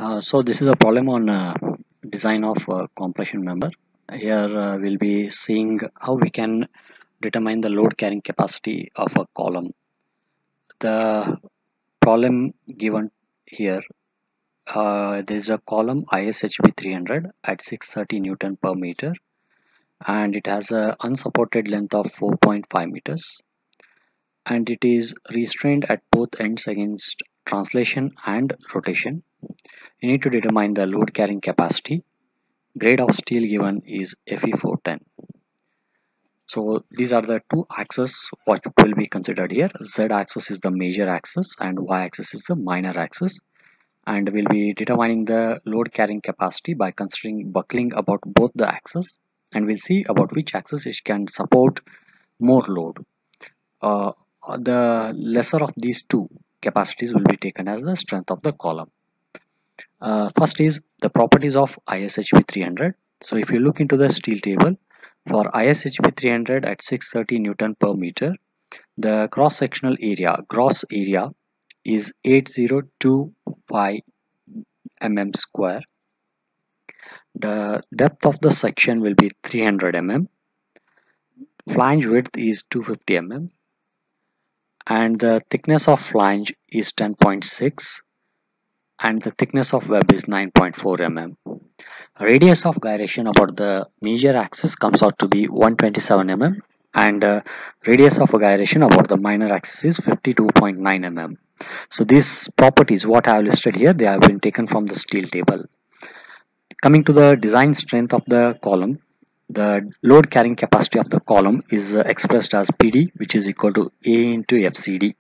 So this is a problem on design of compression member. Here we'll be seeing how we can determine the load carrying capacity of a column. The problem given here, there is a column ISHB 300 at 630 Newton per meter, and it has a unsupported length of 4.5 meters, and it is restrained at both ends against translation and rotation. You need to determine the load carrying capacity. Grade of steel given is Fe410. So these are the two axes what will be considered here. Z axis is the major axis and Y axis is the minor axis, and we'll be determining the load carrying capacity by considering buckling about both the axes, and we'll see about which axis it can support more load. The lesser of these two capacities will be taken as the strength of the column. First is the properties of ISHB 300. So if you look into the steel table, for ISHB 300 at 630 Newton per meter, the cross-sectional area, gross area, is 8025 mm square. The depth of the section will be 300 mm. Flange width is 250 mm. And the thickness of flange is 10.6. And the thickness of web is 9.4 mm. Radius of gyration about the major axis comes out to be 127 mm, and radius of gyration about the minor axis is 52.9 mm. So these properties what I have listed here, they have been taken from the steel table. Coming to the design strength of the column, the load carrying capacity of the column is expressed as PD, which is equal to A into FCD.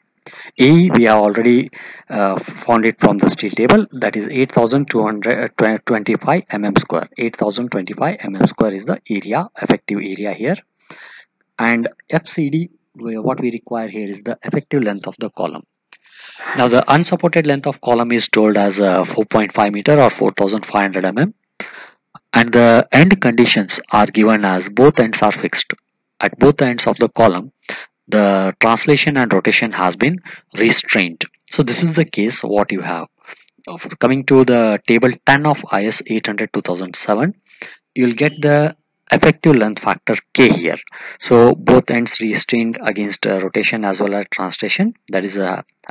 A we have already found it from the steel table, that is 8225 mm square. 8025 mm square is the area, effective area here, and FCD what we require here is the effective length of the column. Now the unsupported length of column is told as 4.5 meter or 4500 mm, and the end conditions are given as both ends are fixed. At both ends of the column, the translation and rotation has been restrained. So this is the case what you have. Coming to the table 10 of IS 800 2007, you'll get the effective length factor K here. So both ends restrained against rotation as well as translation, that is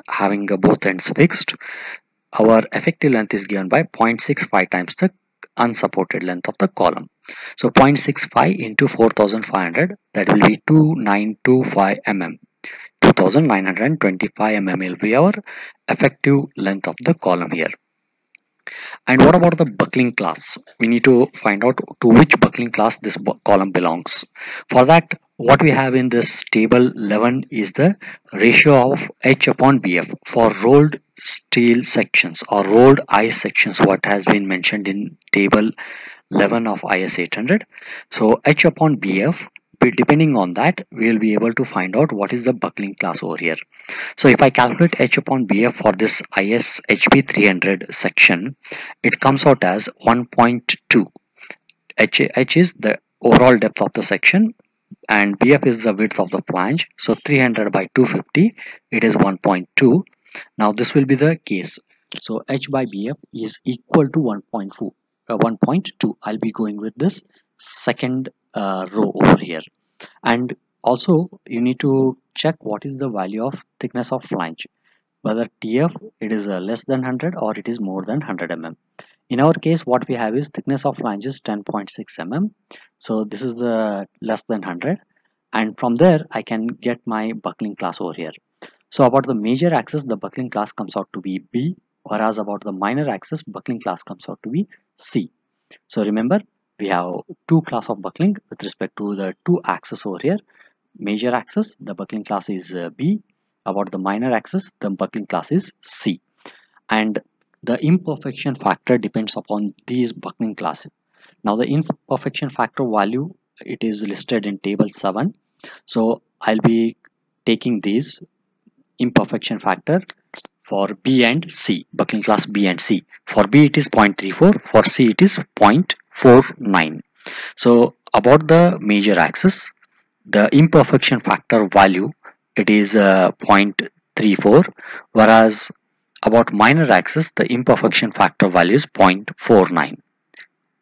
having both ends fixed. Our effective length is given by 0.65 times the unsupported length of the column. So 0.65 into 4500, that will be 2925 mm. 2925 mm will be our effective length of the column here. And what about the buckling class? We need to find out to which buckling class this column belongs. For that, what we have in this table 11 is the ratio of H upon BF for rolled steel sections or rolled ice sections, what has been mentioned in table 11 of IS 800. So H upon BF, depending on that, we will be able to find out what is the buckling class over here. So if I calculate H upon BF for this ISHB 300 section, it comes out as 1.2. H is the overall depth of the section and BF is the width of the flange. So 300 by 250, it is 1.2. Now this will be the case. So H by BF is equal to 1.2. I'll be going with this second row over here. And also you need to check what is the value of thickness of flange, whether TF it is less than 100 or it is more than 100 mm. In our case what we have is thickness of flange is 10.6 mm, so this is the less than 100, and from there I can get my buckling class over here. So about the major axis, the buckling class comes out to be B, whereas about the minor axis, buckling class comes out to be C. So remember, we have two class of buckling with respect to the two axes over here. Major axis, the buckling class is B. About the minor axis, the buckling class is C. And the imperfection factor depends upon these buckling classes. Now the imperfection factor value, it is listed in table 7. So I'll be taking these imperfection factor for B and C, buckling class B and C. For B it is 0.34, for C it is 0.49. So about the major axis, the imperfection factor value, it is 0.34, whereas About minor axis, the imperfection factor value is 0.49.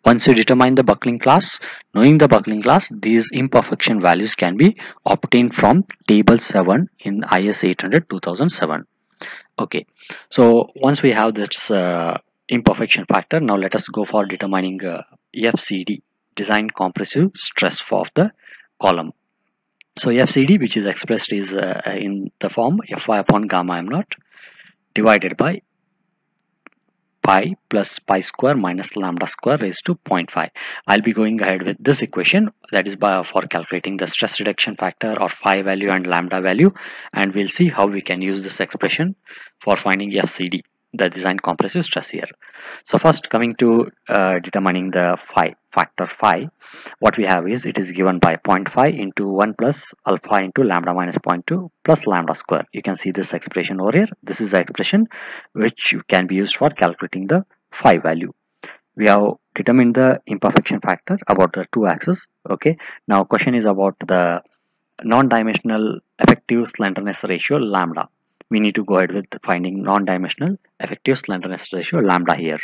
Once you determine the buckling class, knowing the buckling class, these imperfection values can be obtained from table 7 in IS 800-2007. Okay, so once we have this imperfection factor, now let us go for determining FCD, design compressive stress for the column. So FCD, which is expressed is in the form Fy upon gamma m naught divided by pi plus pi square minus lambda square raised to 0.5. I'll be going ahead with this equation, that is for calculating the stress reduction factor or phi value and lambda value, and we'll see how we can use this expression for finding FCD, the design compressive stress here. So first, coming to determining the phi factor phi, what we have is it is given by 0.5 into 1 plus alpha into lambda minus 0.2 plus lambda square. You can see this expression over here. This is the expression which can be used for calculating the phi value. We have determined the imperfection factor about the two axes. Okay, now question is about the non-dimensional effective slenderness ratio lambda. We need to go ahead with finding non-dimensional effective slenderness ratio lambda here.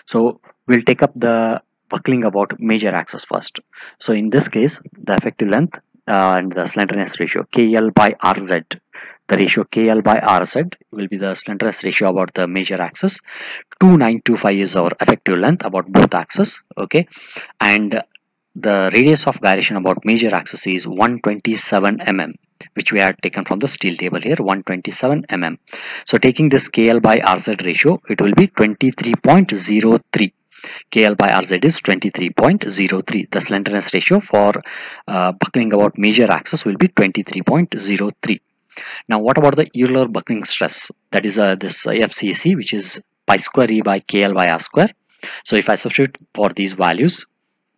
So we'll take up the buckling about major axis first. So in this case, the effective length and the slenderness ratio KL by RZ, the ratio KL by RZ will be the slenderness ratio about the major axis. 2925 is our effective length about both axes. Okay, and the radius of gyration about major axis is 127 mm, which we had taken from the steel table here, 127 mm. So taking this KL by RZ ratio, it will be 23.03. KL by RZ is 23.03. The slenderness ratio for buckling about major axis will be 23.03. Now what about the Euler buckling stress? That is this FCC, which is pi square E by KL by R square. So if I substitute for these values,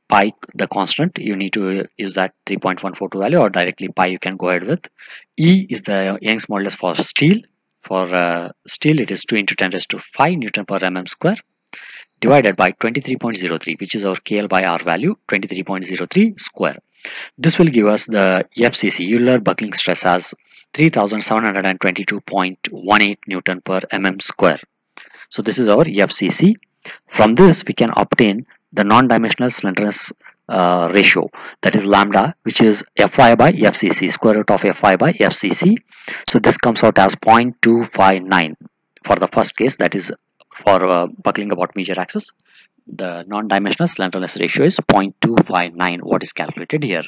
pi the constant, you need to use that 3.142 value, or directly pi you can go ahead with. E is the Young's modulus for steel. For steel it is 2 into 10 raised to 5 Newton per mm square divided by 23.03, which is our KL by R value, 23.03 square. This will give us the FCC Euler buckling stress as 3722.18 Newton per mm square. So this is our FCC. From this we can obtain the non-dimensional slenderness ratio, that is lambda, which is Fy by FCC, square root of Fy by FCC. So this comes out as 0.259 for the first case, that is for buckling about major axis. The non-dimensional slenderness ratio is 0.259, what is calculated here.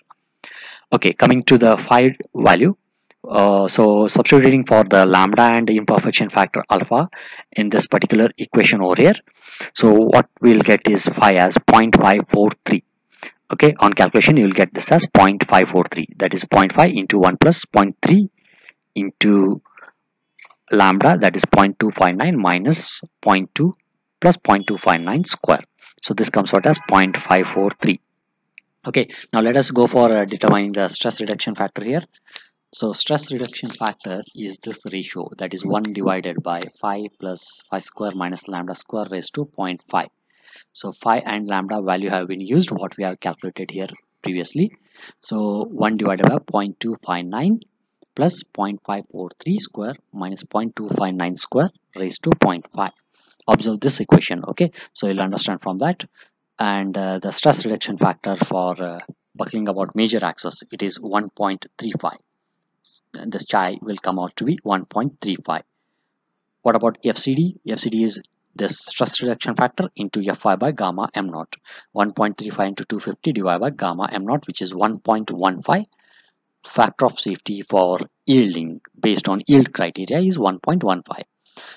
Okay, coming to the phi value. So substituting for the lambda and the imperfection factor alpha in this particular equation over here, so what we'll get is phi as 0.543. Okay, on calculation you will get this as 0.543, that is 0.5 into 1 plus 0.3 into lambda, that is 0.259 minus 0.2 plus 0.259 square. So this comes out as 0.543. Okay, now let us go for determining the stress reduction factor here. So stress reduction factor is this ratio, that is 1 divided by phi plus phi square minus lambda square raised to 0.5. So phi and lambda value have been used, what we have calculated here previously. So 1 divided by 0.259 plus 0.543 square minus 0.259 square raised to 0.5. Observe this equation. Okay, so you'll understand from that. And the stress reduction factor for buckling about major axis, it is 1.35. This chi will come out to be 1.35. What about FCD? FCD is the stress reduction factor into Fy by gamma m naught. 1.35 into 250 divided by gamma m naught, which is 1.15. Factor of safety for yielding based on yield criteria is 1.15.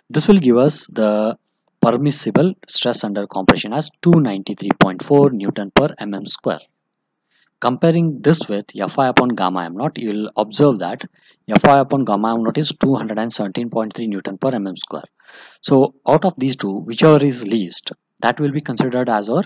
This will give us the permissible stress under compression as 293.4 Newton per mm square. Comparing this with Fy upon gamma m naught, you will observe that Fy upon gamma m naught is 217.3 Newton per mm square. So out of these two, whichever is least, that will be considered as our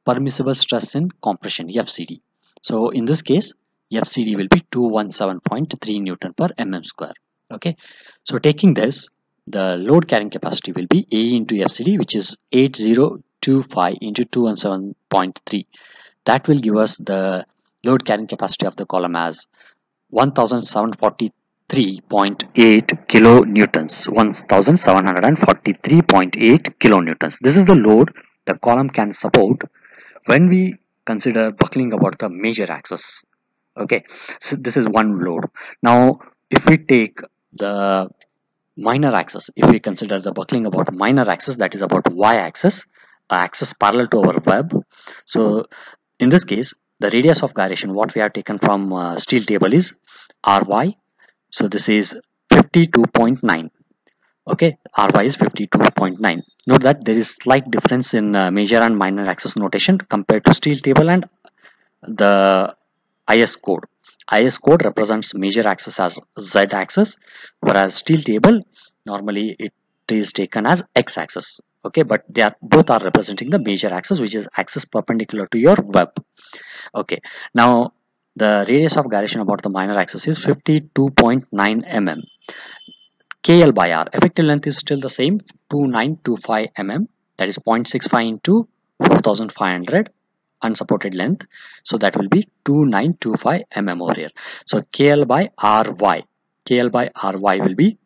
permissible stress in compression, FCD. So in this case, FCD will be 217.3 Newton per mm square. Okay, so taking this, the load carrying capacity will be A into FCD, which is 8025 into 217.3. That will give us the load carrying capacity of the column as 1740 kilonewtons, 1743.8 kilonewtons. This is the load the column can support when we consider buckling about the major axis. Okay, so this is one load. Now if we take the minor axis, if we consider the buckling about minor axis, that is about y-axis, axis parallel to our web. So in this case, the radius of gyration what we have taken from steel table is ry. So this is 52.9. Okay, ry is 52.9. Note that there is slight difference in major and minor axis notation compared to steel table and the IS code. IS code represents major axis as Z axis, whereas steel table normally it is taken as X axis. Okay, but they are both are representing the major axis, which is axis perpendicular to your web. Okay, now the radius of gyration about the minor axis is 52.9 mm. KL by R, effective length is still the same, 2925 mm, that is 0.65 into 4500 unsupported length, so that will be 2925 mm over here. So KL by RY will be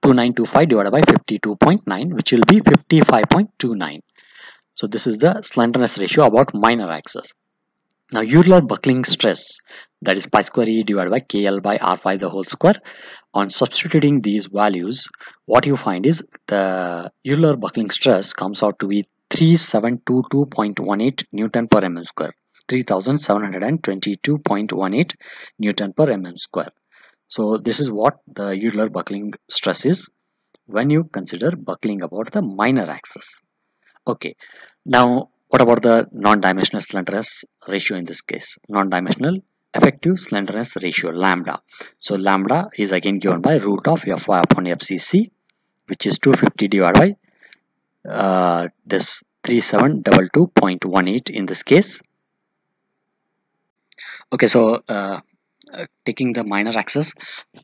2925 divided by 52.9, which will be 55.29. So this is the slenderness ratio about minor axis. Now Euler buckling stress, that is pi square E divided by KL by R5 the whole square. On substituting these values, what you find is the Euler buckling stress comes out to be 3722.18 Newton per mm square. 3722.18 Newton per mm square. So this is what the Euler buckling stress is when you consider buckling about the minor axis. Okay, now what about the non-dimensional slenderness ratio in this case? Non-dimensional effective slenderness ratio, lambda. So lambda is again given by root of Fy upon FCC, which is 250 divided by this 3722.18 in this case. Okay, so taking the minor axis,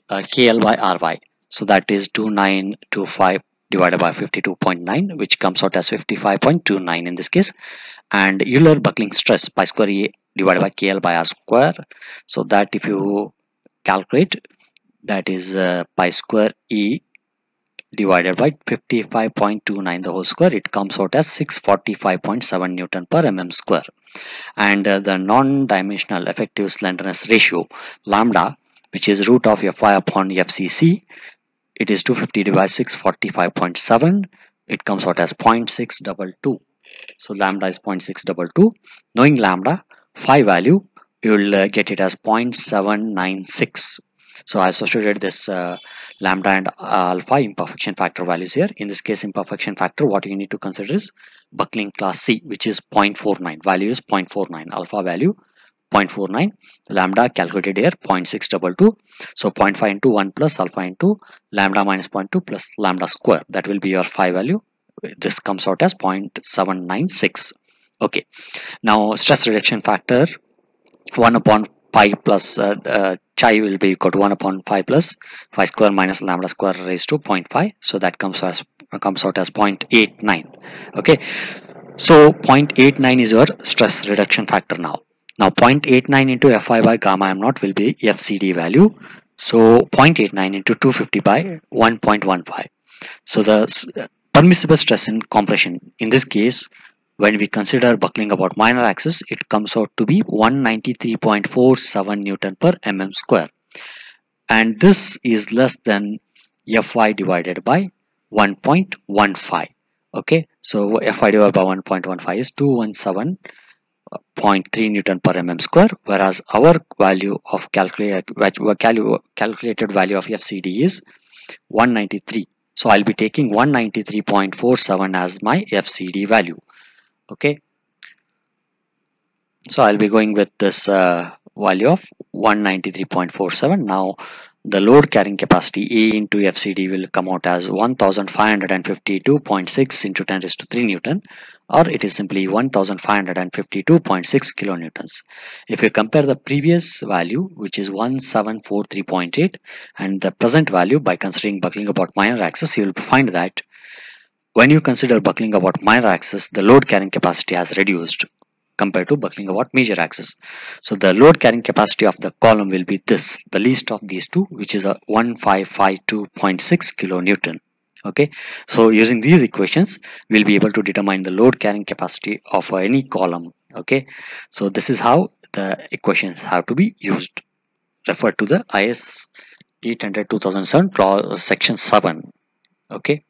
KL by RY, so that is 2925 divided by 52.9, which comes out as 55.29 in this case. And Euler buckling stress pi square E divided by KL by R square, so that if you calculate, that is pi square E divided by 55.29 the whole square, it comes out as 645.7 Newton per mm square. And the non-dimensional effective slenderness ratio, lambda, which is root of Fy upon FCC, it is 250 divided by 645.7, it comes out as 0.622. So lambda is 0.622. Knowing lambda, phi value, you will get it as 0.796. So I associated this lambda and alpha imperfection factor values here. In this case, imperfection factor, what you need to consider is buckling class C, which is 0.49. Value is 0.49. Alpha value 0.49. Lambda calculated here 0.622. So 0.5 into 1 plus alpha into lambda minus 0.2 plus lambda square. That will be your phi value. This comes out as 0.796. Okay, now stress reduction factor 1 upon pi plus chi will be equal to 1 upon pi plus phi square minus lambda square raised to 0.5, so that comes out as 0.89. okay, so 0.89 is your stress reduction factor. Now 0.89 into Fi by gamma m naught will be FCD value, so 0.89 into 250 by 1.15. so the permissible stress in compression in this case, when we consider buckling about minor axis, it comes out to be 193.47 Newton per mm square, and this is less than Fy divided by 1.15. okay, so Fy divided by 1.15 is 217.3 Newton per mm square, whereas our value of calculated value of FCD is 193. So I'll be taking 193.47 as my FCD value. Okay, so I'll be going with this value of 193.47. Now the load carrying capacity A into FCD will come out as 1552.6 into 10 raised to 3 Newton, or it is simply 1552.6 kilonewtons. If you compare the previous value, which is 1743.8, and the present value by considering buckling about minor axis, you will find that when you consider buckling about minor axis, the load carrying capacity has reduced. compared to buckling about major axis. So the load carrying capacity of the column will be this, the least of these two, which is a 1552.6 kilonewton. Okay, so using these equations we'll be able to determine the load carrying capacity of any column. Okay, so this is how the equations have to be used. Refer to the IS 800 2007 section 7. Okay.